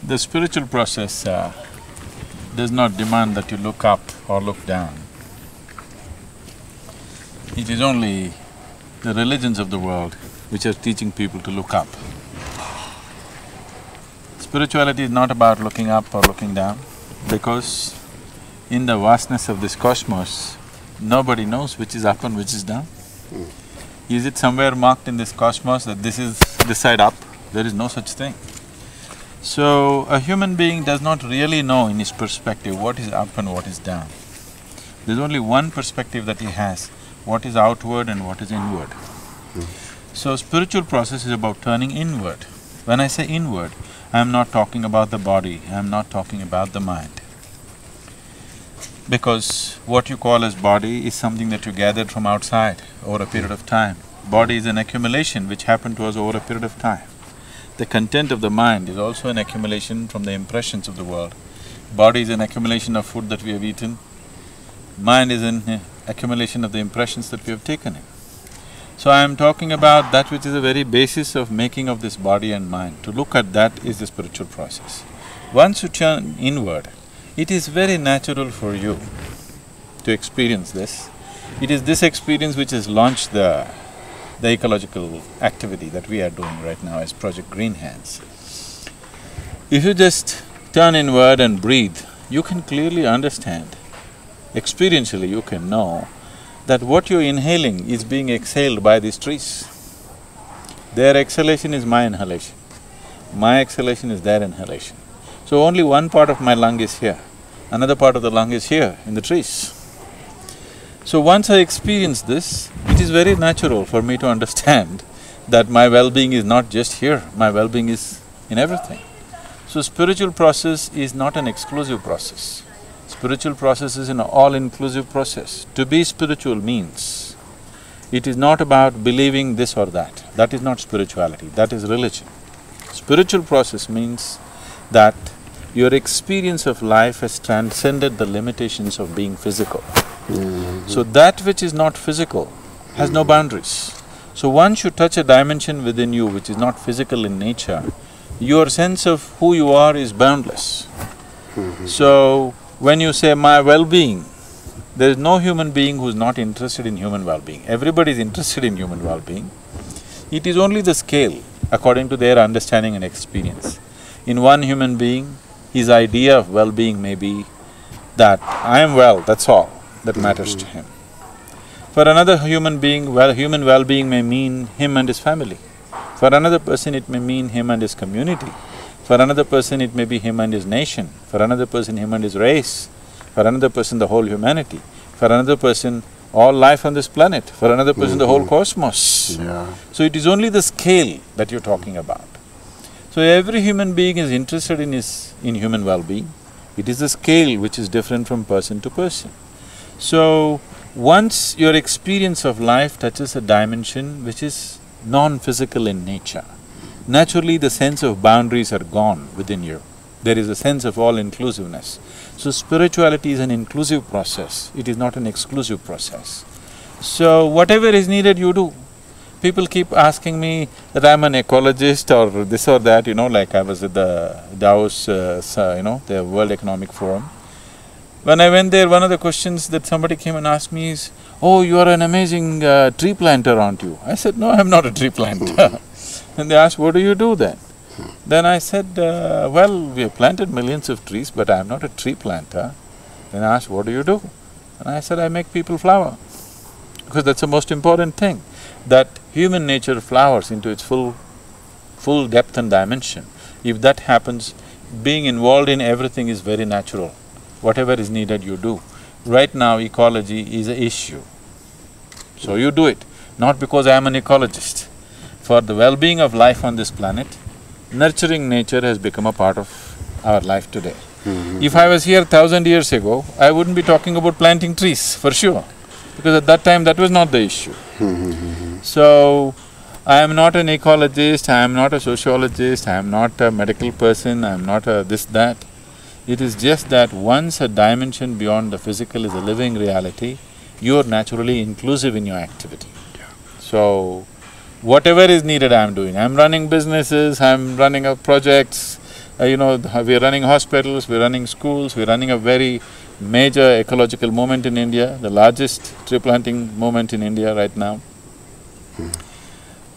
The spiritual process does not demand that you look up or look down. It is only the religions of the world which are teaching people to look up. Spirituality is not about looking up or looking down, because in the vastness of this cosmos, nobody knows which is up and which is down. Is it somewhere marked in this cosmos that this is this side up? There is no such thing. So, a human being does not really know in his perspective what is up and what is down. There's only one perspective that he has, what is outward and what is inward. So, spiritual process is about turning inward. When I say inward, I'm not talking about the body, I'm not talking about the mind. Because what you call as body is something that you gathered from outside over a period of time. Body is an accumulation which happened to us over a period of time. The content of the mind is also an accumulation from the impressions of the world. Body is an accumulation of food that we have eaten. Mind is an accumulation of the impressions that we have taken in. So I am talking about that which is the very basis of making of this body and mind. To look at that is the spiritual process. Once you turn inward, it is very natural for you to experience this. It is this experience which has launched the ecological activity that we are doing right now as Project Green Hands. If you just turn inward and breathe, you can clearly understand, experientially you can know that what you're inhaling is being exhaled by these trees. Their exhalation is my inhalation, my exhalation is their inhalation. So only one part of my lung is here, another part of the lung is here in the trees. So once I experience this, it is very natural for me to understand that my well-being is not just here, my well-being is in everything. So spiritual process is not an exclusive process. Spiritual process is an all-inclusive process. To be spiritual means, it is not about believing this or that. That is not spirituality, that is religion. Spiritual process means that your experience of life has transcended the limitations of being physical. So that which is not physical has no boundaries. So once you touch a dimension within you which is not physical in nature, your sense of who you are is boundless. So when you say my well-being, there is no human being who is not interested in human well-being. Everybody is interested in human well-being. It is only the scale according to their understanding and experience. In one human being, his idea of well-being may be that I am well, that's all that matters to him. For another human being, human well-being may mean him and his family. For another person, it may mean him and his community. For another person, it may be him and his nation. For another person, him and his race. For another person, the whole humanity. For another person, all life on this planet. For another person, the whole cosmos. So it is only the scale that you're talking about. So every human being is interested in human well-being. It is the scale which is different from person to person. So, once your experience of life touches a dimension which is non-physical in nature, naturally the sense of boundaries are gone within you. There is a sense of all-inclusiveness. So spirituality is an inclusive process, it is not an exclusive process. So whatever is needed, you do. People keep asking me that I'm an ecologist or this or that, like I was at the Davos, the World Economic Forum. When I went there, one of the questions that somebody came and asked me is, "Oh, you are an amazing tree planter, aren't you?" I said, "No, I'm not a tree planter." And they asked, "What do you do then?" Then I said, "Well, we have planted millions of trees, but I'm not a tree planter." Then I asked, "What do you do?" And I said, "I make people flower." Because that's the most important thing, that human nature flowers into its full depth and dimension. If that happens, being involved in everything is very natural. Whatever is needed, you do. Right now, ecology is an issue. So you do it, not because I am an ecologist. For the well-being of life on this planet, nurturing nature has become a part of our life today. If I was here 1,000 years ago, I wouldn't be talking about planting trees, for sure, because at that time that was not the issue. So, I am not an ecologist, I am not a sociologist, I am not a medical person, I am not a this, that. It is just that once a dimension beyond the physical is a living reality, you are naturally inclusive in your activity. So, whatever is needed, I am doing. I am running businesses, I am running up projects, we're running hospitals, we're running schools, we're running a very major ecological movement in India, the largest tree planting movement in India right now.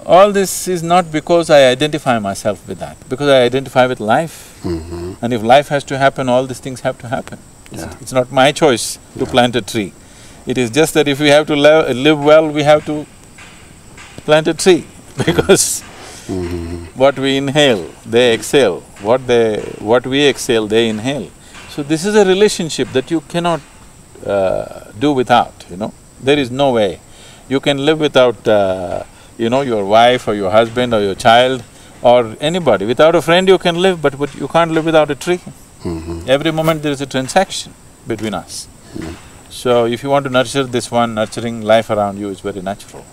All this is not because I identify myself with that, because I identify with life. And if life has to happen, all these things have to happen. It's not my choice to plant a tree. It is just that if we have to live well, we have to plant a tree because what we inhale, they exhale. What we exhale, they inhale. So this is a relationship that you cannot do without, There is no way. You can live without, your wife or your husband or your child or anybody. Without a friend you can live, but you can't live without a tree. Every moment there is a transaction between us. So if you want to nurture this one, nurturing life around you is very natural.